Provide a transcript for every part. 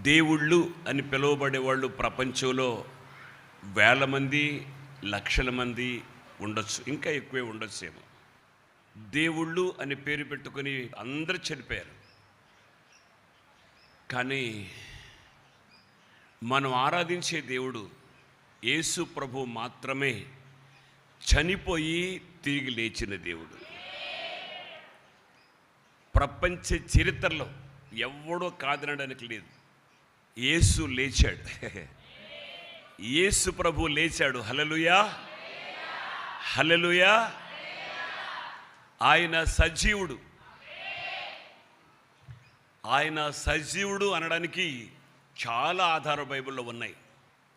దేవుళ్ళు అని పిలువబడేవాళ్ళు ప్రపంచంలో వేల మంది, లక్షల మంది ఉండొచ్చు, ఇంకా ఎక్కువే ఉండొచ్చేమో. దేవుళ్ళు అని పేరు పెట్టుకొని అందరూ చనిపోయారు. కానీ మనం ఆరాధించే దేవుడు యేసు ప్రభు మాత్రమే చనిపోయి తిరిగి లేచిన దేవుడు. ప్రపంచ చరిత్రలో ఎవడో కాదనడానికి లేదు. యేసు లేచాడు. యేసు ప్రభు లేచాడు. హల్లెలూయా, హల్లెలూయా. ఆయన సజీవుడు. ఆయన సజీవుడు అనడానికి చాలా ఆధారాలు బైబిల్లో ఉన్నాయి.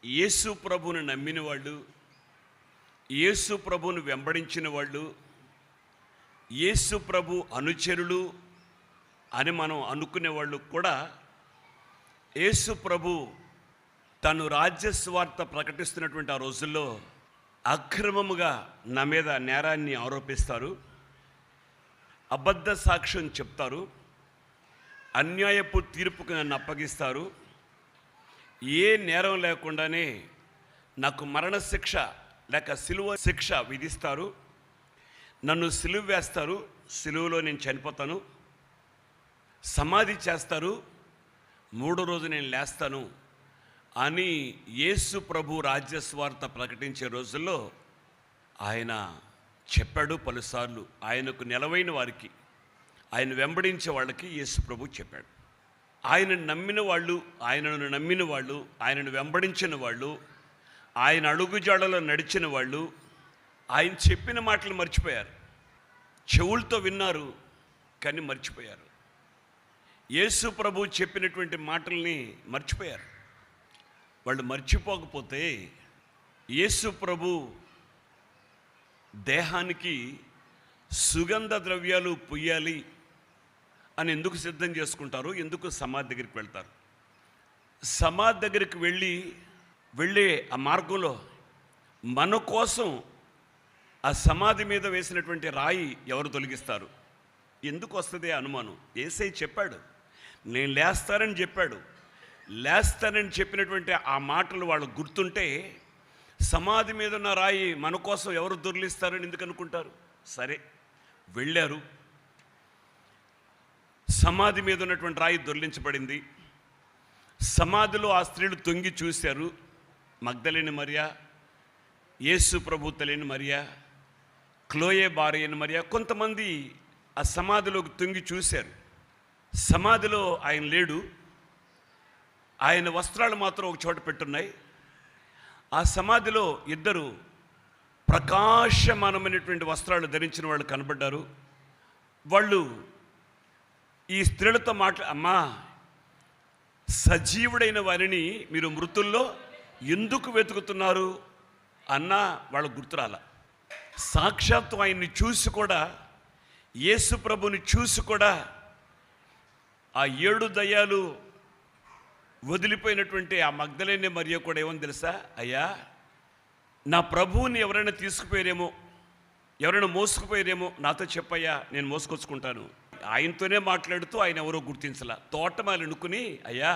యేసు ప్రభువుని నమ్మిన వాళ్ళు, యేసు ప్రభువుని వెంబడించిన వాళ్ళు, యేసు ప్రభు అనుచరులు అని మనం అనుకునే వాళ్ళు కూడా యేసు ప్రభు తను రాజ్య స్వార్థ ప్రకటిస్తున్నటువంటి ఆ రోజుల్లో అక్రమముగా నా మీద నేరాన్ని ఆరోపిస్తారు, అబద్ధ సాక్ష్యం చెప్తారు, అన్యాయపు తీర్పుకు నన్ను అప్పగిస్తారు, ఏ నేరం లేకుండానే నాకు మరణశిక్ష లేక సిలువ శిక్ష విధిస్తారు, నన్ను సిలువ వేస్తారు, సిలువలో నేను చనిపోతాను, సమాధి చేస్తారు, మూడో రోజు నేను లేస్తాను అని యేసు ప్రభు రాజ్యస్వార్థ ప్రకటించే రోజుల్లో ఆయన చెప్పాడు పలుసార్లు. ఆయనకు నిలవైన వారికి, ఆయన వెంబడించే వాళ్ళకి యేసు ప్రభు చెప్పాడు. ఆయనను నమ్మిన వాళ్ళు, ఆయనను నమ్మిన వాళ్ళు, ఆయనను వెంబడించిన వాళ్ళు, ఆయన అడుగుజాడలో నడిచిన వాళ్ళు ఆయన చెప్పిన మాటలు మర్చిపోయారు. చెవులతో విన్నారు కానీ మర్చిపోయారు. యేసు ప్రభు చెప్పినటువంటి మాటల్ని మర్చిపోయారు. వాళ్ళు మర్చిపోకపోతే యేసు ప్రభు దేహానికి సుగంధ ద్రవ్యాలు పొయ్యాలి అని ఎందుకు సిద్ధం చేసుకుంటారు? ఎందుకు సమాధి దగ్గరికి వెళ్తారు? సమాధి దగ్గరికి వెళ్ళే ఆ మార్గంలో మన కోసం ఆ సమాధి మీద వేసినటువంటి రాయి ఎవరు తొలగిస్తారు? ఎందుకు వస్తుంది అనుమానం? యేసయ్య చెప్పాడు, నేను లేస్తానని చెప్పాడు. లేస్తానని చెప్పినటువంటి ఆ మాటలు వాళ్ళు గుర్తుంటే సమాధి మీద ఉన్న రాయి మన కోసం ఎవరు దొర్లిస్తారని ఎందుకు అనుకుంటారు? సరే, వెళ్ళారు. సమాధి మీద ఉన్నటువంటి రాయి దొర్లించబడింది. సమాధిలో ఆ స్త్రీలు తొంగి చూశారు. మగ్దలేని మరియా, యేసు ప్రభు తల్లిని మరియా, క్లోయే భార్య అయిన మరియా, కొంతమంది ఆ సమాధిలోకి తొంగి చూశారు. సమాధిలో ఆయన లేడు. ఆయన వస్త్రాలు మాత్రం ఒక చోట పెట్టున్నాయి. ఆ సమాధిలో ఇద్దరు ప్రకాశమానమైనటువంటి వస్త్రాలు ధరించిన వాళ్ళు కనబడ్డారు. వాళ్ళు ఈ స్త్రీలతో అమ్మా, సజీవుడైన వారిని మీరు మృతుల్లో ఎందుకు వెతుకుతున్నారు అన్నా వాళ్ళ గుర్తురాల. సాక్షాత్తు ఆయన్ని చూసి కూడా, యేసు ప్రభుని చూసి కూడా ఆ 7 దయ్యాలు వదిలిపోయినటువంటి ఆ మగ్దలేనే మరియ కూడా ఏమని తెలుసా? అయ్యా, నా ప్రభువుని ఎవరైనా తీసుకుపోయారేమో, ఎవరైనా మోసుకుపోయారేమో నాతో చెప్పయ్యా, నేను మోసుకొచ్చుకుంటాను. ఆయనతోనే మాట్లాడుతూ ఆయన ఎవరో గుర్తించలా. తోటమాలి అనుకుని, అయ్యా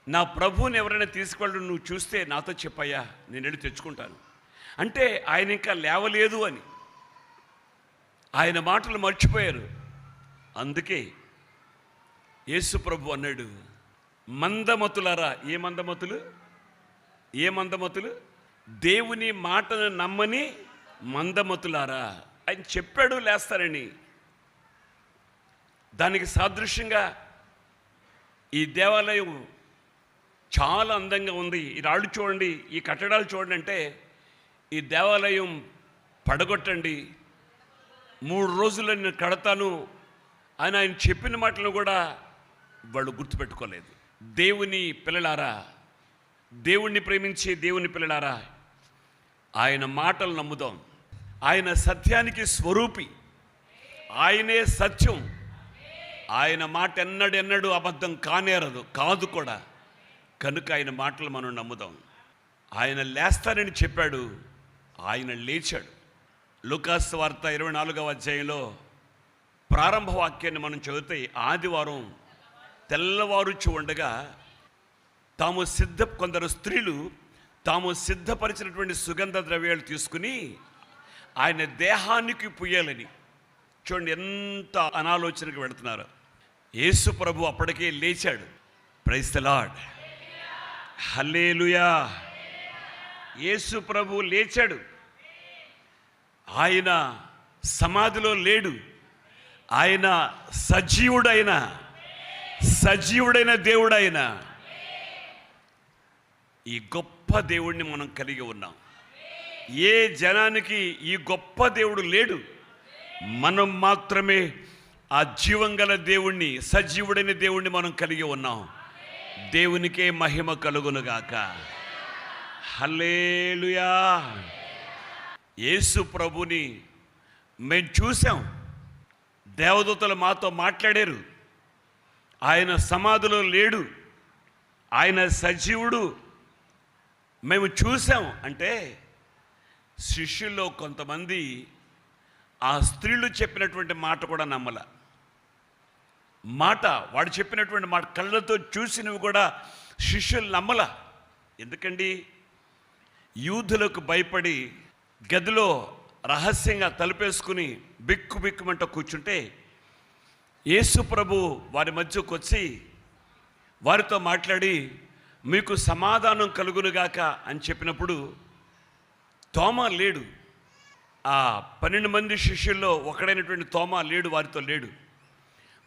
నా ప్రభువుని ఎవరైనా తీసుకువెళ్ళడం నువ్వు చూస్తే నాతో చెప్పయ్యా, నేను వెళ్ళి తెచ్చుకుంటాను అంటే ఆయన ఇంకా లేవలేదు అని ఆయన మాటలు మర్చిపోయారు. అందుకే యేసు ప్రభు అన్నాడు, మందమతులారా. ఏ మందమతులు? ఏ మందమతులు? దేవుని మాటను నమ్మని మందమతులారా. ఆయన చెప్పాడు లేస్తారని. దానికి సాదృశ్యంగా ఈ దేవాలయం చాలా అందంగా ఉంది. ఈ రాళ్ళు చూడండి, ఈ కట్టడాలు చూడండి అంటే ఈ దేవాలయం పడగొట్టండి, 3 రోజుల్లో నేను కడతాను అని ఆయన చెప్పిన మాటలు కూడా వాళ్ళు గుర్తుపెట్టుకోలేదు. దేవుని పిల్లలారా, దేవుణ్ణి ప్రేమించే దేవుని పిల్లలారా, ఆయన మాటలు నమ్ముదాం. ఆయన సత్యానికి స్వరూపి, ఆయనే సత్యం. ఆయన మాట ఎన్నడెన్నడూ అబద్ధం కానేరదు, కాదు కూడా. కనుక ఆయన మాటలు మనం నమ్ముదాం. ఆయన లేస్తానని చెప్పాడు, ఆయన లేచాడు. లూకాసు వార్త 24వ అధ్యాయంలో ప్రారంభ వాక్యాన్ని మనం చదివితే, ఆదివారం తెల్లవారుచు ఉండగా కొందరు స్త్రీలు తాము సిద్ధపరిచినటువంటి సుగంధ ద్రవ్యాలు తీసుకుని ఆయన దేహానికి పుయ్యాలని. చూడండి ఎంత అనాలోచనకు వెళుతున్నారు. యేసు ప్రభు అప్పటికే లేచాడు. ప్రైజ్ ది లార్డ్, హల్లెలూయా. యేసు ప్రభు లేచాడు. ఆయన సమాధిలో లేడు. ఆయన సజీవుడైన దేవుడైన ఈ గొప్ప దేవుడిని మనం కలిగి ఉన్నాం. ఏ జనానికి ఈ గొప్ప దేవుడు లేడు. మనం మాత్రమే ఆ జీవంగల దేవుణ్ణి, సజీవుడైన దేవుణ్ణి మనం కలిగి ఉన్నాం. దేవునికే మహిమ కలుగునుగాక. హల్లెలూయా. యేసు ప్రభుని మేము చూసాం. దేవదూతలు మాతో మాట్లాడారు. ఆయన సమాధిలో లేడు, ఆయన సజీవుడు, మేము చూసాం అంటే శిష్యుల్లో కొంతమంది ఆ స్త్రీలు చెప్పినటువంటి మాట కూడా నమ్మల. వాడు చెప్పినటువంటి మాట కళ్ళతో చూసినవి కూడా శిష్యులు నమ్మల. ఎందుకండి? యూదులకు భయపడి గదిలో రహస్యంగా తలుపేసుకుని బిక్కుమంటూ కూర్చుంటే యేసు ప్రభు వారి మధ్యకు వచ్చి వారితో మాట్లాడి మీకు సమాధానం కలుగునుగాక అని చెప్పినప్పుడు తోమా లేడు. ఆ 12 మంది శిష్యుల్లో ఒకడైనటువంటి తోమా లేడు, వారితో లేడు.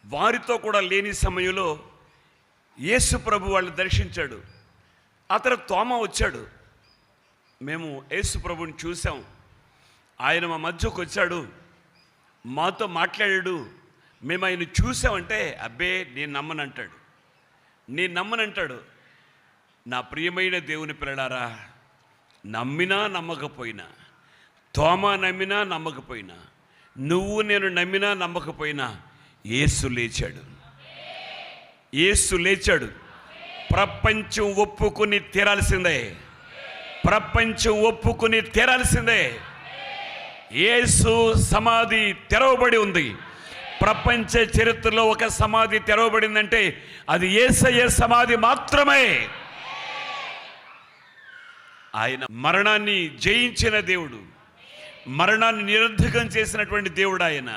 వారితో కూడా లేని సమయంలో యేసు ప్రభు వాళ్ళు దర్శించాడు. ఆ తర్వాత తోమా వచ్చాడు. మేము యేసు ప్రభుని చూసాం, ఆయన మా మధ్యకు వచ్చాడు, మాతో మాట్లాడాడు, మేము ఆయన చూసామంటే అబ్బే నేను నమ్మనంటాడు. నా ప్రియమైన దేవుని పిల్లలారా, నమ్మినా నమ్మకపోయినా, తోమా నమ్మినా నమ్మకపోయినా, నువ్వు నేను నమ్మినా నమ్మకపోయినా యేసు లేచాడు. ప్రపంచం ఒప్పుకుని తీరాల్సిందే. యేసు సమాధి తెరవబడి ఉంది. ప్రపంచ చరిత్రలో ఒక సమాధి తెరవబడిందంటే అది యేసయ్య సమాధి మాత్రమే. ఆయన మరణాన్ని జయించిన దేవుడు, మరణాన్ని నిరర్ధకం చేసినటువంటి దేవుడు, ఆయన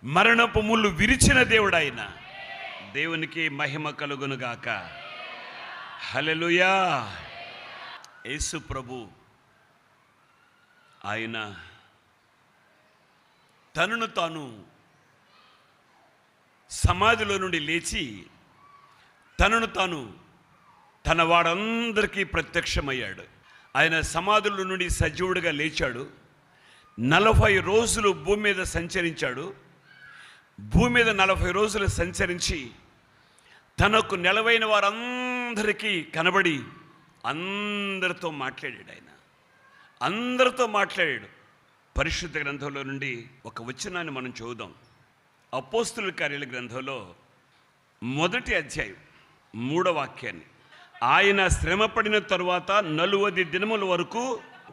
మరణపు ముళ్ళు విరిచిన దేవుడు. ఆయన దేవునికి మహిమ కలుగునుగాక. హల్లెలూయా. యేసు ప్రభు ఆయన తనను తాను సమాధిలో నుండి లేచి తనను తాను తన వారందరికీ ప్రత్యక్షమయ్యాడు. ఆయన సమాధుల నుండి సజీవుడిగా లేచాడు. 40 రోజులు భూమి మీద సంచరించాడు. భూమి మీద 40 రోజులు సంచరించి తనకు నెలవైన వారందరికీ కనబడి అందరితో మాట్లాడాడు. పరిశుద్ధ గ్రంథంలో నుండి ఒక వచనాన్ని మనం చదువుదాం. అపోస్తుల కార్యాల గ్రంథంలో 1వ అధ్యాయం 3వ వాక్యాన్ని. ఆయన శ్రమపడిన తరువాత 40 దినముల వరకు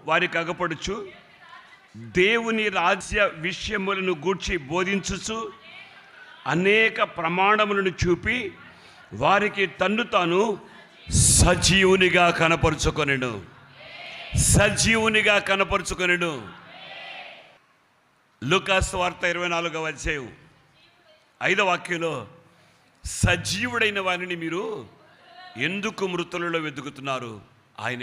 వారికి అగపడుచు దేవుని రాజ్య విషయములను గూర్చి బోధించుచు అనేక ప్రమాణములను చూపి వారికి తన్ను తాను సజీవునిగా కనపరుచుకొనెను. లూకాసు వార్త 24వ అధ్యాయం 5వ వాక్యంలో సజీవుడైన వారిని మీరు ఎందుకు మృతులలో వెతుకుతున్నారు? ఆయన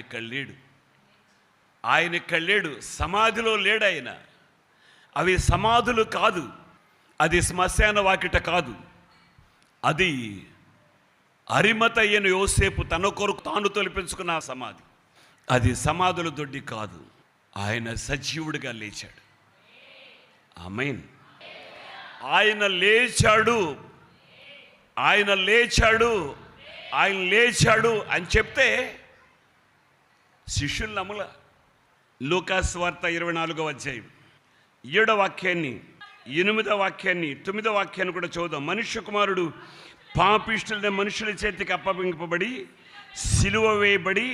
కళ్ళేడు, సమాధిలో లేడు. ఆయన అవి సమాధులు కాదు, అది శ్మశాన వాకిట కాదు, అది అరిమతయ్యను యోసేపు తన కొరకు తాను తొలిపించుకున్న సమాధి. అది సమాధుల దొడ్డి కాదు. ఆయన సజీవుడిగా లేచాడు. ఆమేన్. ఆయన లేచాడు అని చెప్తే శిష్యులు నమ్మల. లూకాసు వార్త 24వ అధ్యాయం 7వ వాక్యాన్ని, 8వ వాక్యాన్ని, 9వ వాక్యాన్ని కూడా చదువుదాం. మనుష్య కుమారుడు పాపిష్టులైన మనుషుల చేతికి అప్పగింపబడి సిలువ వేయబడి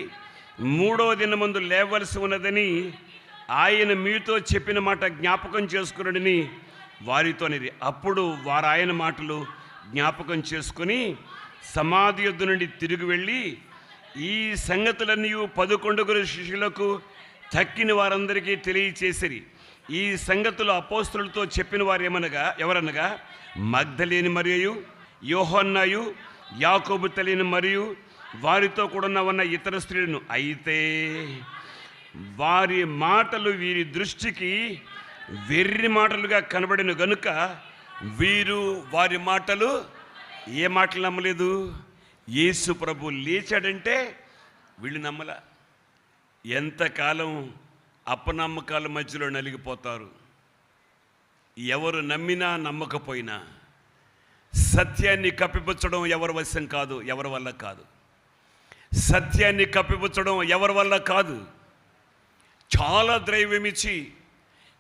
3వ దినమందు లేవలసి ఉన్నదని ఆయన మీతో చెప్పిన మాట జ్ఞాపకం చేసుకున్నాడని వారితోనిది. అప్పుడు వారు ఆయన మాటలు జ్ఞాపకం చేసుకుని సమాధి యొద్ద నుండి తిరిగి వెళ్ళి ఈ సంగతులన్నీ 11 శిష్యులకు తక్కిన వారందరికీ తెలియచేసిరి. ఈ సంగతులు అపోస్తలులతో చెప్పిన వారు ఎవరనగా మగ్దలేని మరియు యోహన్నయు, యాకోబు తల్లిని మరియు వారితో కూడా ఉన్న ఇతర స్త్రీలను. అయితే వారి మాటలు వీరి దృష్టికి వెర్రి మాటలుగా కనబడిన గనుక వీరు వారి మాటలు ఏ మాటలు నమ్మలేదు. యేసు ప్రభు లేచాడంటే వీళ్ళు నమ్మల. ఎంతకాలం అపనమ్మకాల మధ్యలో నలిగిపోతారు. ఎవరు నమ్మినా నమ్మకపోయినా సత్యాన్ని కప్పిపుచ్చడం ఎవరి వశం కాదు, ఎవరి వల్ల కాదు. సత్యాన్ని కప్పిపుచ్చడం ఎవరి వల్ల కాదు. చాలా ద్రైవ్యమిచ్చి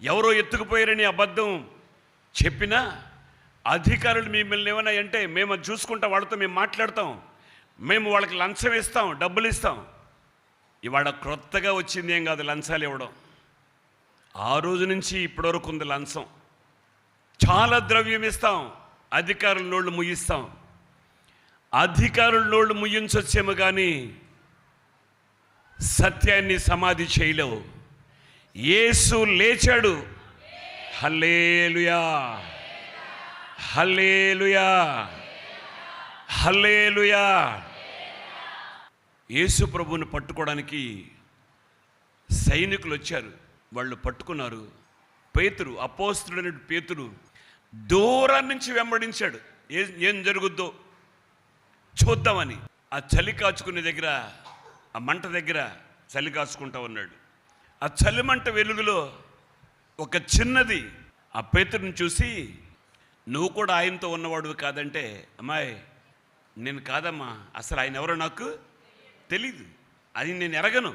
ఎవరో ఎత్తుకుపోయారని అబద్ధం చెప్పినా అధికారులు మిమ్మల్ని ఏమైనా అంటే మేము చూసుకుంటా, వాళ్ళతో మేము మాట్లాడతాం, మేము వాళ్ళకి లంచం ఇస్తాం, డబ్బులు ఇస్తాం. ఇవాళ క్రొత్తగా వచ్చింది ఏం కాదు లంచాలు ఇవ్వడం. ఆ రోజు నుంచి ఇప్పటివరకు ఉంది లంచం. చాలా ద్రవ్యం ఇస్తాం, అధికారుల నోళ్ళు ముయ్యిస్తాం. అధికారుల నోళ్ళు ముయ్యించొచ్చేమో కానీ సత్యాన్ని సమాధి చేయలేవు. యేసు లేచాడు. హల్లెలూయా, హల్లెలూయా, హల్లెలూయా. యేసు ప్రభువుని పట్టుకోవడానికి సైనికులు వచ్చారు. వాళ్ళు పట్టుకున్నారు. పేతురు, అపోస్తలుడైన పేతురు దూరం నుంచి వెంబడించాడు. ఏం జరుగుద్దో చూద్దామని. ఆ చలి కాచుకునే దగ్గర, ఆ మంట దగ్గర చలి కాచుకుంటా ఉన్నాడు. ఆ చలిమంట వెలుగులో ఒక చిన్నది ఆ పేతురుని చూసి, నువ్వు కూడా ఆయనతో ఉన్నవాడు కాదంటే, అమ్మాయి నేను కాదమ్మా, అసలు ఆయన ఎవరో నాకు తెలీదు, అది నేను ఎరగను.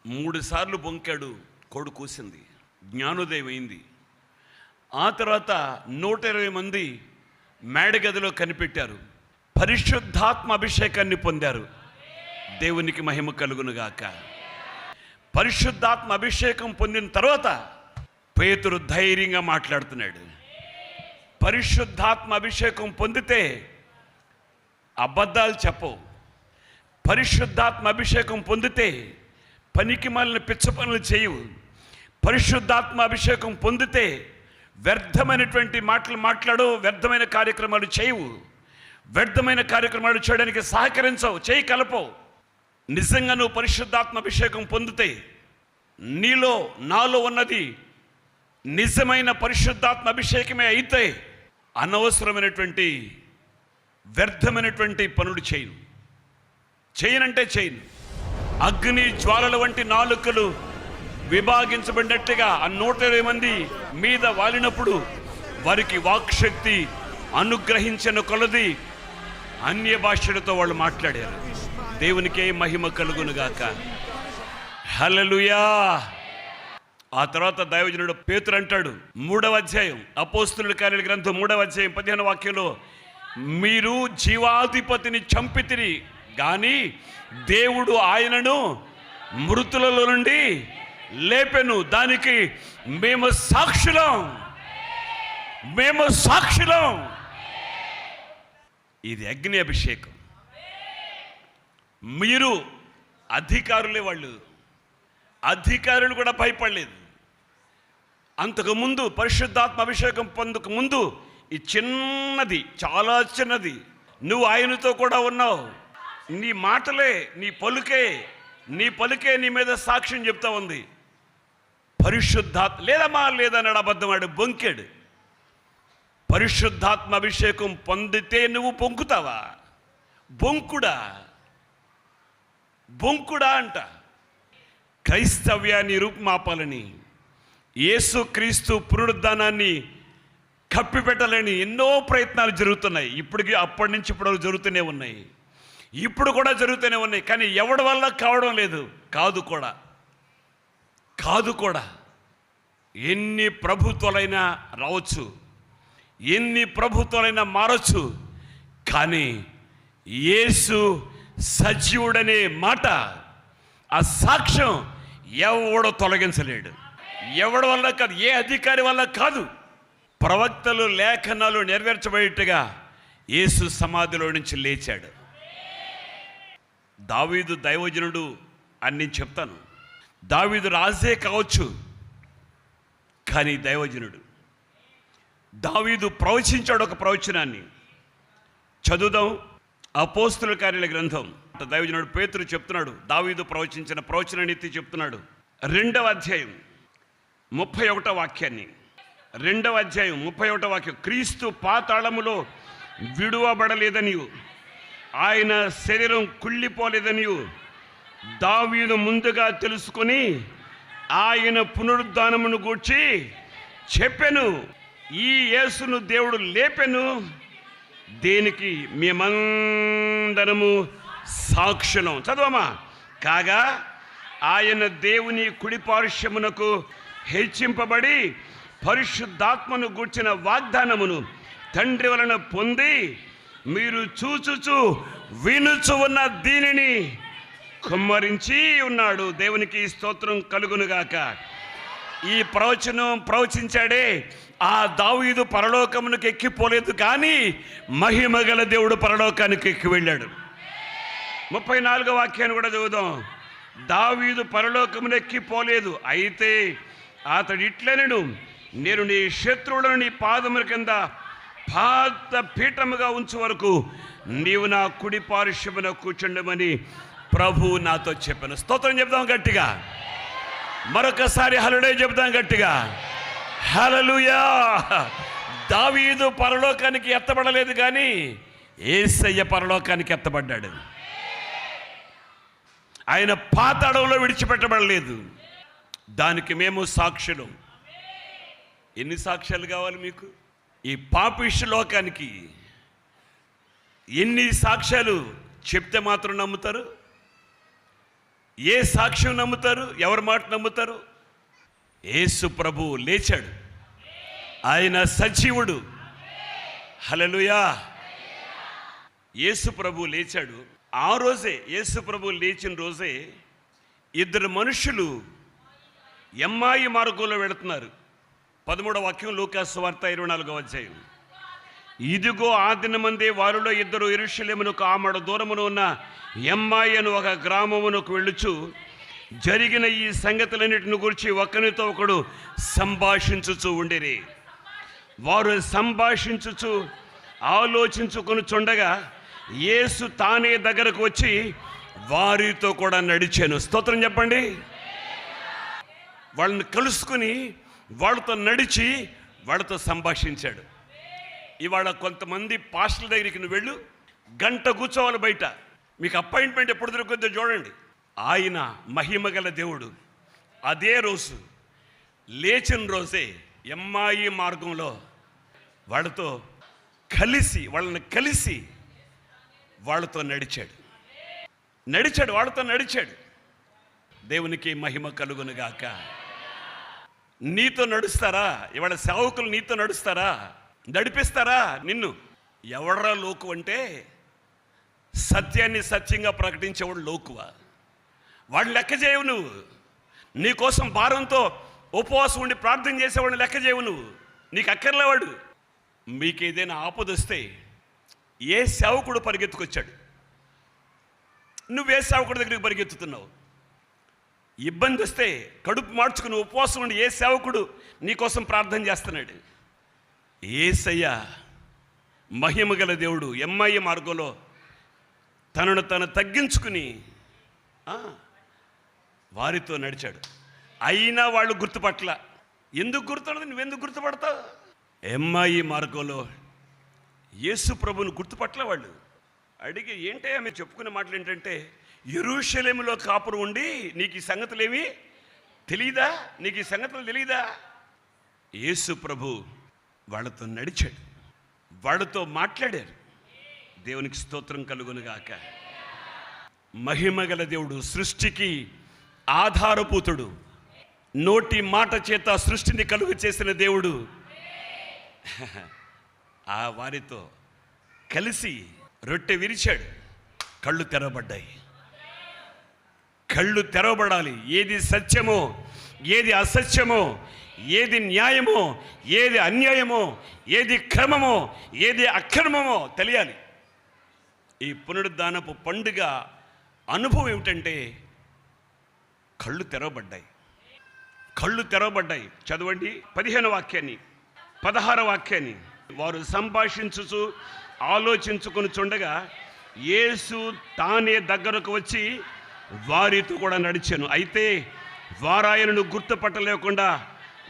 3 సార్లు బొంకాడు. కొడు కూసింది, జ్ఞానోదయం అయింది. ఆ తర్వాత 120 మంది మేడగదిలో కనిపెట్టారు. పరిశుద్ధాత్మ అభిషేకాన్ని పొందారు. దేవునికి మహిమ కలుగునుగాక. పరిశుద్ధాత్మ అభిషేకం పొందిన తర్వాత పేతురు ధైర్యంగా మాట్లాడుతున్నాడు. పరిశుద్ధాత్మ అభిషేకం పొందితే అబద్ధాలు చెప్పవు. పరిశుద్ధాత్మ అభిషేకం పొందితే పనికి మాలిన పిచ్చ పనులు చేయవు. పరిశుద్ధాత్మ అభిషేకం పొందితే వ్యర్థమైనటువంటి మాటలు మాట్లాడవు, వ్యర్థమైన కార్యక్రమాలు చేయవు, వ్యర్థమైన కార్యక్రమాలు చేయడానికి సహకరించవు, చేయి కలపవు. నిజంగా నువ్వు పరిశుద్ధాత్మ అభిషేకం పొందితే నీలో నాలో ఉన్నది నిజమైన పరిశుద్ధాత్మ అభిషేకమే అయితే అనవసరమైనటువంటి వ్యర్థమైనటువంటి పనులు చేయనంటే చేయను. అగ్ని జ్వాలల వంటి నాలుకలు విభాగించబడినట్టుగా ఆ 120 మంది మీద వాలినప్పుడు వారికి వాక్శక్తి అనుగ్రహించిన కొలది అన్య భాషలతో వాళ్ళు మాట్లాడారు. దేవునికే మహిమ కలుగునుగాక. హల్లెలూయా. ఆ తర్వాత దైవజనుడు పేతురు అంటాడు, 3వ అధ్యాయం అపోస్తలుల కార్యాల గ్రంథం 3వ అధ్యాయం 15వ వాక్యంలో, మీరు జీవాధిపతిని చంపితిరి కానీ దేవుడు ఆయనను మృతులలో నుండి లేపెను, దానికి మేము సాక్షులం. ఇది అగ్ని అభిషేకం. మీరు అధికారులే. వాళ్ళు అధికారులు కూడా భయపడలేదు. అంతకుముందు పరిశుద్ధాత్మ అభిషేకం పొందక ముందు ఈ చిన్నది, చాలా చిన్నది, నువ్వు ఆయనతో కూడా ఉన్నావు. నీ మాటలే, నీ పలుకే నీ మీద సాక్ష్యం చెప్తా ఉంది. పరిశుద్ధాత్మ లేదన్నాడు, అబద్ధమాడు, బొంకాడు. పరిశుద్ధాత్మ అభిషేకం పొందితే నువ్వు బొంకుతావా? బొంకుడా అంట. క్రైస్తవ్యాన్ని రూపుమాపాలని, యేసుక్రీస్తు పునరుద్ధానాన్ని కప్పిపెట్టాలని ఎన్నో ప్రయత్నాలు జరుగుతున్నాయి. అప్పటి నుంచి ఇప్పటివరకు జరుగుతూనే ఉన్నాయి. ఇప్పుడు కూడా జరుగుతూనే ఉన్నాయి. కానీ ఎవడి వల్ల కావడం లేదు. కాదు కూడా ఎన్ని ప్రభుత్వాలైనా రావచ్చు, ఎన్ని ప్రభుత్వాలైనా మారచ్చు, కానీ యేసు సజీవుడనే మాట, ఆ సాక్ష్యం ఎవడో తొలగించలేడు. ఎవడి వల్ల కాదు, ఏ అధికారి వల్ల కాదు. ప్రవక్తలు లేఖనాలు నెరవేర్చబడేట్టుగా యేసు సమాధిలో నుంచి లేచాడు. దావీదు దైవజనుడు అని నేను చెప్తాను. దావీదు రాజే కావచ్చు, కానీ దైవజనుడు. దావీదు ప్రవచించాడు ఒక ప్రవచనాన్ని. చదువుదాం. అపోస్తుల కార్యాల గ్రంథం. దైవజనుడు పేతురు చెప్తున్నాడు, దావీదు ప్రవచించిన ప్రవచనాన్ని ఎత్తి చెప్తున్నాడు. 2వ అధ్యాయం 31వ వాక్యాన్ని. 2వ అధ్యాయం 31వ వాక్యం. క్రీస్తు పాతాళములో విడువబడలేదనియు, ఆయన శరీరం కుళ్ళిపోలేదనియు దావీదు ముందుగా తెలుసుకొని ఆయన పునరుద్ధానమును గూర్చి చెప్పెను. ఈ యేసును దేవుడు లేపెను, దేనికి మేమందరము సాక్షులం. చదవమా. కాగా ఆయన దేవుని కుడిపార్శ్వమునకు హెచ్చింపబడి పరిశుద్ధాత్మను గూర్చిన వాగ్దానమును తండ్రి వలన పొంది మీరు చూచుచు వినుచు ఉన్న దీనిని కుమ్మరించి ఉన్నాడు. దేవునికి స్తోత్రం కలుగునుగాక. ఈ ప్రవచనం ప్రవచించాడే ఆ దావీదు పరలోకమునకు ఎక్కిపోలేదు, కానీ మహిమగల దేవుడు పరలోకానికి ఎక్కి వెళ్ళాడు. 34వ వాక్యాన్ని కూడా చదువుదాం. దావీదు పరలోకమును ఎక్కిపోలేదు, అయితే అతడు ఇట్లనెను, నేను నీ శత్రువులను నీ పాదముల కింద పాద పీఠముగా ఉంచు వరకు నీవు నా కుడి పార్శ్వమున కూర్చుండమని ప్రభు నాతో చెప్పాను. స్తోత్రం చెప్దాం గట్టిగా. మరొకసారి హల్లెలూయా చెప్దాం గట్టిగా. హల్లెలూయా. దావీదు పరలోకానికి ఎత్తబడలేదు, కానీ యేసయ్య పరలోకానికి ఎత్తబడ్డాడు. ఆయన పాతాళంలో విడిచిపెట్టబడలేదు. దానికి మేము సాక్షులు. ఎన్ని సాక్ష్యాలు కావాలి మీకు? ఈ పాపిష్టి లోకానికి ఎన్ని సాక్ష్యాలు చెప్తే మాత్రం నమ్ముతారు? ఏ సాక్ష్యం నమ్ముతారు? ఎవరి మాట నమ్ముతారు? యేసు ప్రభు లేచాడు, ఆయన సజీవుడు. హల్లెలూయా. యేసు ప్రభు లేచాడు. ఆ రోజే, యేసు ప్రభు లేచిన రోజే 2 మనుషులు ఎమ్మాయి మార్గంలో వెళుతున్నారు. 13వ వాక్యం, లూకా సువార్త 24వ అధ్యాయం. ఇదిగో ఆ దినమందే వారిలో 2 యెరూషలేమునకు ఆమడ దూరమున ఉన్న ఎమ్మాయి అను ఒక గ్రామమునకు వెళ్ళుచు జరిగిన ఈ సంగతులన్నిటిని గురించి ఒకరితో ఒకడు సంభాషించుచు ఉండిరి. వారు సంభాషించుచు ఆలోచించుకొనుచుండగా యేసు తానే దగ్గరకు వచ్చి వారితో కూడా నడిచాను. స్తోత్రం చెప్పండి. వాళ్ళని కలుసుకుని వాళ్ళతో నడిచి వాళ్ళతో సంభాషించాడు. ఇవాళ కొంతమంది పాస్టర్ల దగ్గరికి నువ్వు వెళ్ళు, గంట కూర్చోవాలి బయట. మీకు అపాయింట్మెంట్ ఎప్పుడు దొరుకుతుందో చూడండి. ఆయన మహిమగల దేవుడు అదే రోజు లేచిన రోజే ఎమ్మాయి మార్గంలో వాళ్ళతో వాళ్ళని కలిసి వాళ్ళతో నడిచాడు. వాళ్ళతో నడిచాడు. దేవునికి మహిమ కలుగునుగాక. నీతో నడుస్తారా? ఇవాళ సేవకులు నీతో నడుస్తారా? నడిపిస్తారా నిన్ను? ఎవడరా లోకు అంటే సత్యాన్ని సత్యంగా ప్రకటించేవాడు లోకువా? వాడిని లెక్క చేయవు నువ్వు. నీకోసం భారంతో ఉపవాసం ఉండి ప్రార్థన చేసేవాడిని లెక్క చేయవు నువ్వు. నీకు అక్కర్లేవాడు. మీకు ఏదైనా ఆపదొస్తే ఏ సేవకుడు పరిగెత్తుకొచ్చాడు? నువ్వే సేవకుడి దగ్గరికి పరిగెత్తుతున్నావు. ఇబ్బంది వస్తే కడుపు మార్చుకుని ఉపవాసం ఉండి ఏ సేవకుడు నీకోసం ప్రార్థన చేస్తున్నాడు? యేసయ్య మహిమగల దేవుడు ఎమ్మాయి మార్గంలో తనను తను తగ్గించుకుని వారితో నడిచాడు. అయినా వాళ్ళు గుర్తుపట్ల. ఎందుకు గుర్తుపడదు? నువ్వెందుకు గుర్తుపడతావు? ఎమ్మాయి మార్గంలో యేసు ప్రభువును గుర్తుపట్ల వాళ్ళు. అడిగి ఏంటయ్యా మీరు చెప్పుకునే మాటలు ఏంటంటే, యెరూషలేములో కాపురం ఉండి నీకు ఈ సంగతులేమి తెలీదా? నీకు ఈ సంగతులు తెలీదా? యేసు ప్రభు వాళ్ళతో నడిచాడు, వాళ్ళతో మాట్లాడారు. దేవునికి స్తోత్రం కలుగునుగాక. మహిమగల దేవుడు, సృష్టికి ఆధారభూతుడు, నోటి మాట చేత సృష్టిని కలుగు చేసిన దేవుడు ఆ వారితో కలిసి రొట్టె విరిచాడు. కళ్ళు తెరవబడ్డాయి. కళ్ళు తెరవబడాలి. ఏది సత్యమో ఏది అసత్యమో ఏది న్యాయమో, ఏది అన్యాయమో, ఏది క్రమమో, ఏది అక్రమమో తెలియాలి. ఈ పునరుద్ధానపు పండుగ అనుభవం ఏమిటంటే కళ్ళు తెరవబడ్డాయి. కళ్ళు తెరవబడ్డాయి. చదవండి 15వ వాక్యాన్ని, 16వ వాక్యాన్ని. వారు సంభాషించుచు ఆలోచించుకొని చుండగా యేసు తానే దగ్గరకు వచ్చి వారితో కూడా నడిచాను. అయితే వారాయనను గుర్తుపట్టలేకుండా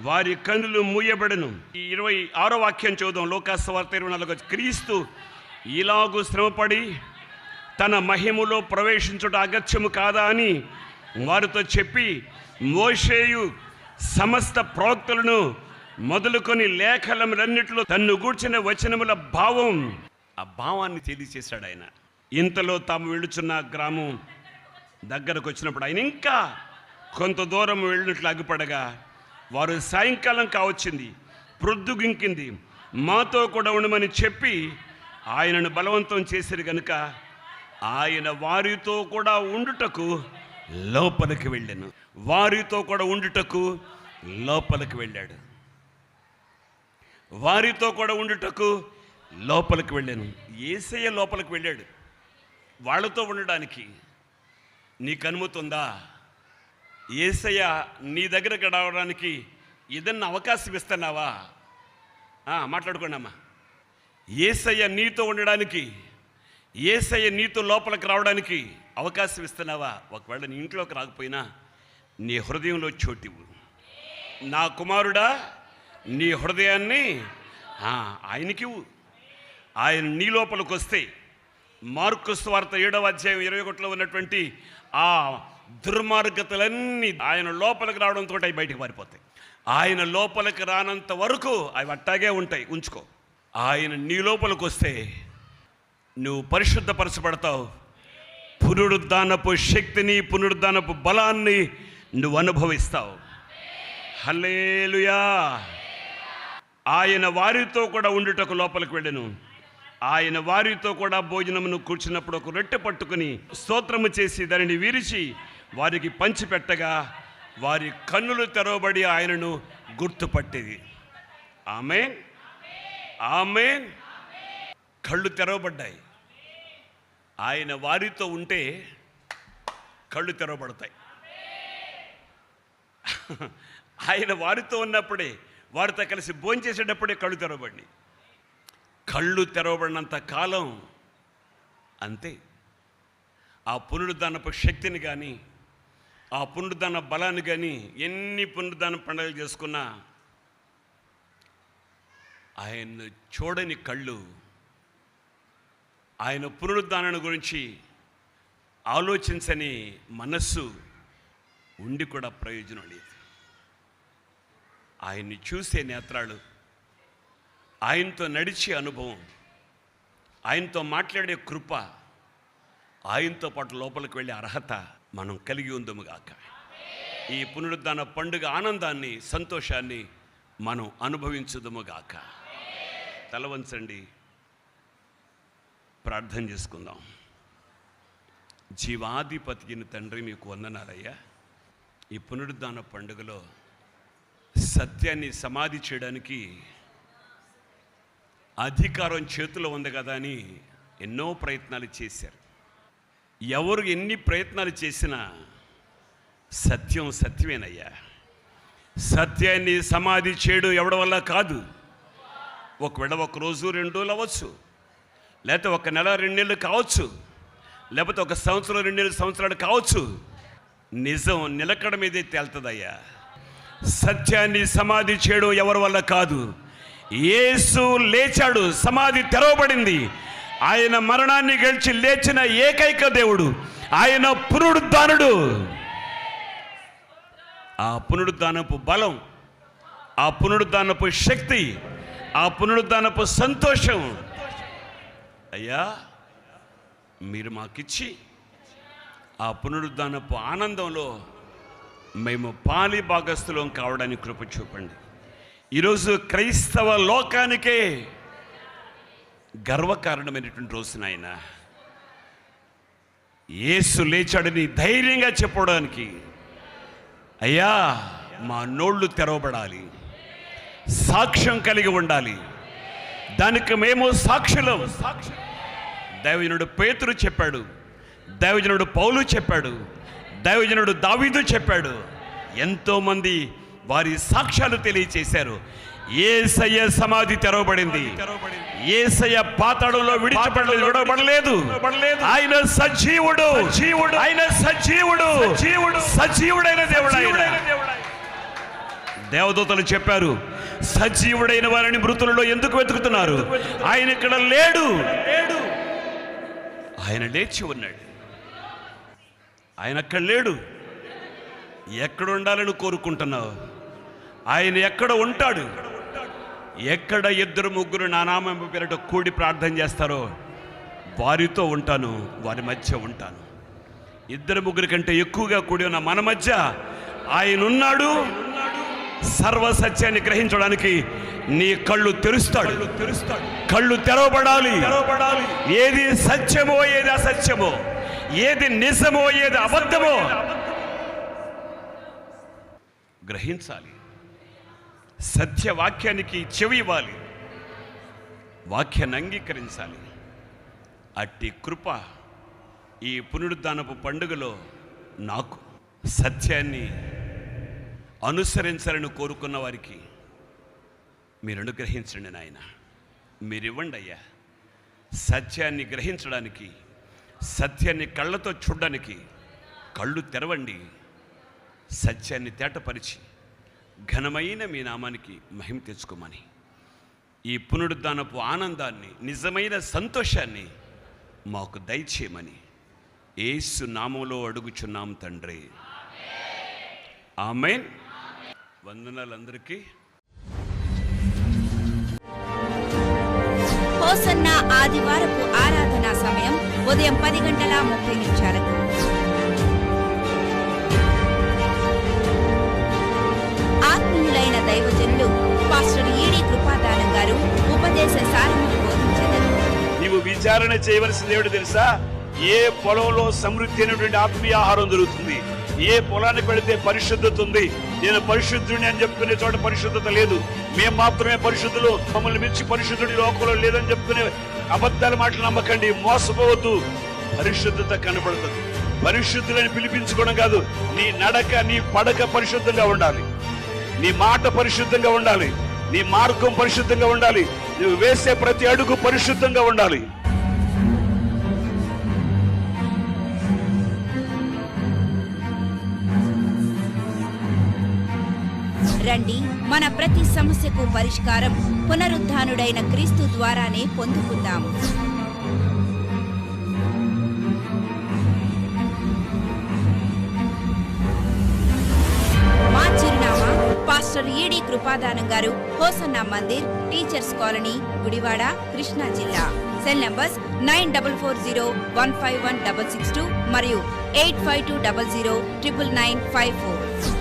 వారి కన్నులు మూయబడను. ఈ 26వ వాక్యం చదువుదాం. లోకాసువార్త 24. క్రీస్తు ఇలాగూ శ్రమపడి తన మహిమలో ప్రవేశించుట అగత్యము కాదా అని వారితో చెప్పి మోషేయు సమస్త ప్రవక్తలను మొదలుకొని లేఖలన్నిటిలో తన్ను గూర్చిన వచనముల భావం, ఆ భావాన్ని తెలియచేశాడు ఆయన. ఇంతలో తాము వెళుచున్న గ్రామం దగ్గరకు వచ్చినప్పుడు ఆయన ఇంకా కొంత దూరం వెళ్ళినట్లు అగ్గిపడగా వారు సాయంకాలం కావచ్చింది, ప్రొద్దుగింకింది, మాతో కూడా ఉండమని చెప్పి ఆయనను బలవంతం చేశారు కనుక ఆయన వారితో కూడా ఉండుటకు లోపలికి వెళ్ళాను. వారితో కూడా ఉండుటకు లోపలికి వెళ్ళాడు. వారితో కూడా ఉండుటకు లోపలికి వెళ్ళాను. యేసయ్య లోపలికి వెళ్ళాడు వాళ్ళతో ఉండడానికి. నీకు అనుమతి ఉందా? యేసయ్య నీ దగ్గరకు రావడానికి ఏదన్నా అవకాశం ఇస్తున్నావా? మాట్లాడుకోండి అమ్మా. యేసయ్య నీతో ఉండడానికి, యేసయ్య నీతో లోపలికి రావడానికి అవకాశం ఇస్తున్నావా? ఒకవేళ నీ ఇంట్లోకి రాకపోయినా నీ హృదయంలో చోటివు. నా కుమారుడా, నీ హృదయాన్ని ఆయనకివ్వు. ఆయన నీ లోపలికి వస్తే మార్కు సువార్త 7వ అధ్యాయం 21లో ఉన్నటువంటి ఆ దుర్మార్గతలన్నీ ఆయన లోపలికి రావడంతో అవి బయటకు పారిపోతాయి. ఆయన లోపలికి రానంత వరకు అవి అట్టాగే ఉంటాయి, ఉంచుకో. ఆయన నీ లోపలికి వస్తే నువ్వు పరిశుద్ధపరచబడతావు. పునరుద్ధానపు శక్తిని, పునరుద్ధానపు బలాన్ని నువ్వు అనుభవిస్తావు. హల్లెలూయా. ఆయన వారితో కూడా ఉండుటకు లోపలికి వెళ్ళను. ఆయన వారితో కూడా భోజనమును కూర్చున్నప్పుడు ఒక రొట్టె పట్టుకుని స్తోత్రము చేసి దానిని విరిచి వారికి పంచిపెట్టగా వారి కన్నులు తెరవబడి ఆయనను గుర్తుపట్టేది. ఆమేన్, ఆమేన్. కళ్ళు తెరవబడ్డాయి. ఆయన వారితో ఉంటే కళ్ళు తెరవబడతాయి. ఆయన వారితో ఉన్నప్పుడే, వారితో కలిసి భోంచేసేటప్పుడే కళ్ళు తెరవబడి, కళ్ళు తెరవబడినంత కాలం అంతే. ఆ పునరుద్ధానపు శక్తిని కానీ, ఆ పునరుద్ధాన బలాన్ని కానీ, ఎన్ని పునరుద్ధాన పండుగలు చేసుకున్నా ఆయన చూడని కళ్ళు, ఆయన పునరుద్ధానాన్ని గురించి ఆలోచించని మనస్సు ఉండి కూడా ప్రయోజనం లేదు. ఆయన్ని చూసే నేత్రాలు, ఆయనతో నడిచే అనుభవం, ఆయనతో మాట్లాడే కృప, ఆయనతో పాటు లోపలికి వెళ్ళే అర్హత మనం కలిగి ఉందముగాక. ఈ పునరుద్ధాన పండుగ ఆనందాన్ని, సంతోషాన్ని మనం అనుభవించుదముగాక. తలవంచండి, ప్రార్థన చేసుకుందాం. జీవాధిపతిని తండ్రి, మీకు వందనాలయ్యా. ఈ పునరుద్ధాన పండుగలో సత్యాన్ని సమాధి చేయడానికి అధికారం చేతిలో ఉంది కదా అని ఎన్నో ప్రయత్నాలు చేశారు. ఎవరు ఎన్ని ప్రయత్నాలు చేసినా సత్యం సత్యమేనయ్యా. సత్యాన్ని సమాధి చేయడం ఎవడి వల్ల కాదు. ఒకవేళ 1 రోజు 2 రోజులు అవ్వచ్చు, లేకపోతే 1 నెల 2 నెలలు కావచ్చు, లేకపోతే 1 సంవత్సరం 2 సంవత్సరాలు కావచ్చు. నిజం నిలకడ మీదే తేలుతుందయ్యా. సత్యాన్ని సమాధి చేయడం ఎవరి వల్ల కాదు. యేసు లేచాడు, సమాధి తెరవబడింది. ఆయన మరణాన్ని గెలిచి లేచిన ఏకైక దేవుడు, ఆయన పునరుద్ధానుడు. ఆ పునరుద్ధానపు బలం, ఆ పునరుద్ధానపు శక్తి, ఆ పునరుద్ధానపు సంతోషం అయ్యా మీరు మాకిచ్చి ఆ పునరుద్ధానపు ఆనందంలో మేము పాలి భాగస్థులం కావడానికి కృప చూపండి. ఈరోజు క్రైస్తవ లోకానికే గర్వకారణమైనటువంటి రోజు నాయన. యేసు లేచాడని ధైర్యంగా చెప్పడానికి అయ్యా మా నోళ్ళు తెరవబడాలి. సాక్ష్యం కలిగి ఉండాలి. దానికి మేము సాక్షులం. దైవజనుడు పేతురు చెప్పాడు, దైవజనుడు పౌలు చెప్పాడు, దైవజనుడు దావీదు చెప్పాడు. ఎంతోమంది వారి సాక్ష్యాలు తెలియచేశారు. యేసయ్య సమాధి తెరవబడింది. యేసయ్య పాతాళంలో విడవబడలేదు. ఆయన సజీవుడు. ఆయన సజీవుడైన దేవుడు. దేవదూతలు చెప్పారు, సజీవుడైన వారిని మృతులలో ఎందుకు వెతుకుతున్నారు? ఆయన ఇక్కడ లేడు. ఆయన లేచి ఉన్నాడు. ఆయన అక్కడ లేడు. ఎక్కడ ఉండాలని కోరుకుంటున్నావు? ఆయన ఎక్కడ ఉంటాడు? ఎక్కడ ఇద్దరు ముగ్గురు నా నామం పేరిట కూడి ప్రార్థన చేస్తారో వారితో ఉంటాను, వారి మధ్య ఉంటాను. ఇద్దరు ముగ్గురి కంటే ఎక్కువగా కూడి ఉన్న మన మధ్య ఆయన ఉన్నాడు. సర్వ సత్యాన్ని గ్రహించడానికి నీ కళ్ళు తెరుస్తాడు. కళ్ళు తెరవబడాలి. ఏది సత్యమో ఏది అసత్యమో, ఏది నిజమో ఏది అబద్ధమో గ్రహించాలి. సత్యవాక్యానికి చెవి ఇవ్వాలి. వాక్యాన్ని అంగీకరించాలి. అట్టి కృప ఈ పునరుద్ధానపు పండుగలో నాకు సత్యాన్ని అనుసరించాలని కోరుకున్న వారికి మీరు అనుగ్రహించండి నాయన. మీరు ఇవ్వండి అయ్యా. సత్యాన్ని గ్రహించడానికి, సత్యాన్ని కళ్ళతో చూడడానికి కళ్ళు తెరవండి. సత్యాన్ని తేటపరిచి ఘనమైన మీ నామానికి మహిమ తెచ్చుకోమని, ఈ పునరుద్ధానపు ఆనందాన్ని, నిజమైన సంతోషాన్ని మాకు దయచేయమని యేసు నామములో అడుగుచున్నాం తండ్రి. ఆమేన్. వందనాలందరికీ. హోసన్న ఆదివారపు ఆరాధనా సమయం ఉదయం 10:30 ఆత్మీయులైన దైవజనులు పాస్టర్ ఈడీ కృపాదానం గారు ఉపదేశ సారమును బోధించెదరు. నీవు విచారణ చేయవలసింది ఏమిటి తెలుసా? ఏ పొలంలో సమృద్ధి అయినటువంటి ఆత్మీయ ఆహారం దొరుకుతుంది? ఏ పొలానికి పెడితే పరిశుద్ధత ఉంది? నేను పరిశుద్ధుడిని అని చెప్పుకునే చోట పరిశుద్ధత లేదు. మేము మాత్రమే పరిశుద్ధులు, మమ్మల్ని మించి పరిశుద్ధుడి లోకంలో లేదని చెప్పుకునే అబద్ధాల మాటలు నమ్మకండి. మోసపోవద్దు. పరిశుద్ధత కనబడుతుంది. పరిశుద్ధులని పిలిపించుకోవడం కాదు, నీ నడక, నీ పడక పరిశుద్ధంగా ఉండాలి. నీ మాట పరిశుద్ధంగా ఉండాలి. నీ మార్గం పరిశుద్ధంగా ఉండాలి. నువ్వు వేసే ప్రతి అడుగు పరిశుద్ధంగా ఉండాలి. రండి, మన ప్రతి సమస్యకు పరిష్కారం పునరుద్ధానుడైన క్రీస్తు ద్వారానే పొందుకుందాం. మా చిరునామా పాస్టర్ ఈడీ కృపాదానం గారు, hosanna Mandir, teachers colony, Gudivada, Krishna జిల్లా. సెల్ నంబర్స్ 9440151662 మరియు 8520099954.